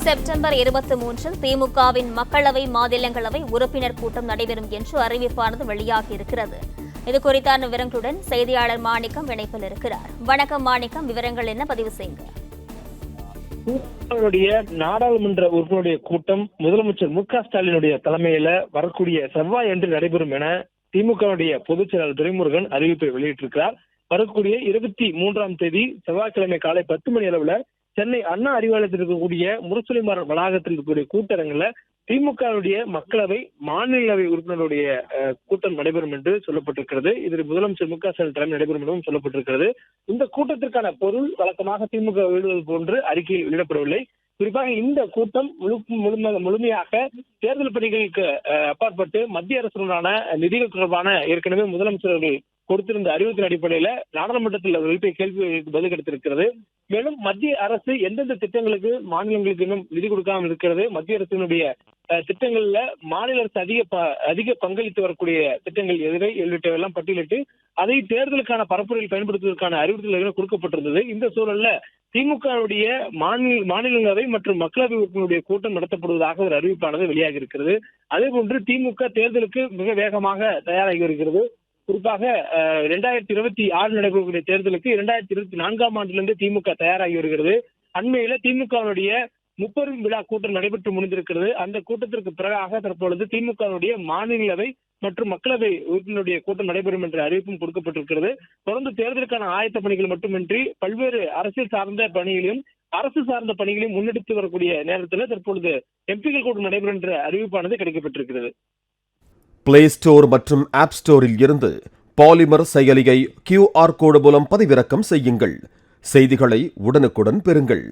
September 23 திமுகவின் மக்களவை மாநிலங்களவை உறுப்பினர் கூட்டம் நடைபெறும் என்று அறிவிப்பானது வெளியாகியிருக்கிறது. இது குறித்தான விவரங்களுடன் செய்தியாளர் மாணிக்கம் இணைப்பில் இருக்கிறார். வணக்கம் மாணிக்கம், விவரங்கள் என்ன? பதிவு செய்யுங்க. நாடாளுமன்ற உறுப்பினருடைய கூட்டம் முதலமைச்சர் மு.க.ஸ்டாலினுடைய தலைமையில வரக்கூடிய செவ்வாய் அன்று நடைபெறும் என திமுகவுடைய பொதுச் செயலாளர் துரைமுருகன் அறிவிப்பை வெளியிட்டிருக்கிறார். வரக்கூடிய 23ஆம் தேதி செவ்வாய்க்கிழமை காலை 10 மணி அளவுல சென்னை அண்ணா அறிவாலயத்தில் இருக்கக்கூடிய முரசொலிமாறன் வளாகத்தில் இருக்கக்கூடிய கூட்டரங்குல திமுகவுடைய மக்களவை மாநிலங்களவை உறுப்பினருடைய கூட்டம் நடைபெறும் என்று சொல்லப்பட்டிருக்கிறது. இதில் முதலமைச்சர் மு.க.ஸ்டாலின் தலைமை நடைபெறும் எனவும் சொல்லப்பட்டிருக்கிறது. இந்த கூட்டத்திற்கான பொருள் வழக்கமாக திமுக வெளியிடுவது போன்று அறிக்கையில் வெளியிடப்படவில்லை. குறிப்பாக இந்த கூட்டம் முழுமையாக தேர்தல் பணிகளுக்கு அப்பாற்பட்டு மத்திய அரசுடனான நிதிகள் தொடர்பான ஏற்கனவே முதலமைச்சர்கள் கொடுத்திருந்த அறிவிப்பின் அடிப்படையில நாடாளுமன்றத்தில் எழுப்பிய கேள்வி பதில் கிடைத்திருக்கிறது. மேலும் மத்திய அரசு எந்தெந்த திட்டங்களுக்கு மாநிலங்களுக்கு இன்னும் நிதி கொடுக்காமல் இருக்கிறது, மத்திய அரசினுடைய திட்டங்கள்ல மாநில அரசு அதிக பங்களித்து வரக்கூடிய திட்டங்கள் எதிரை உள்ளிட்டவெல்லாம் பட்டியலிட்டு அதை தேர்தலுக்கான பரப்புரையில் பயன்படுத்துவதற்கான அறிவுறுத்தல்கள் கொடுக்கப்பட்டிருந்தது. இந்த சூழல்ல திமுகவுடைய மாநிலங்களவை மற்றும் மக்களவை உறுப்பினருடைய கூட்டம் நடத்தப்படுவதாக ஒரு அறிவிப்பானது வெளியாகி இருக்கிறது. அதே போன்று திமுக தேர்தலுக்கு மிக வேகமாக தயாராகி வருகிறது. குறிப்பாக 2026 நடைபெறக்கூடிய தேர்தலுக்கு 2024ஆம் ஆண்டிலிருந்து திமுக தயாராகி வருகிறது. அண்மையில திமுகவுடைய முப்பெரும் விழா கூட்டம் நடைபெற்று முடிந்திருக்கிறது. அந்த கூட்டத்திற்கு பிறகாக தற்பொழுது திமுகவுடைய மாநிலங்களவை மற்றும் மக்களவை உறுப்பினருடைய கூட்டம் நடைபெறும் என்ற அறிவிப்பும் கொடுக்கப்பட்டிருக்கிறது. தொடர்ந்து தேர்தலுக்கான ஆயத்த பணிகள் மட்டுமின்றி பல்வேறு அரசியல் சார்ந்த பணிகளையும் அரசு சார்ந்த பணிகளையும் முன்னெடுத்து வரக்கூடிய நேரத்தில் தற்பொழுது எம்பிக்கள் கூட்டம் நடைபெறும் என்ற அறிவிப்பானது கிடைக்கப்பட்டிருக்கிறது. பிளே ஸ்டோர் மற்றும் ஆப் ஸ்டோரில் இருந்து பாலிமர் செயலியை QR கோடு மூலம் பதிவிறக்கம் செய்யுங்கள். செய்திகளை உடனுக்குடன் பெறுங்கள்.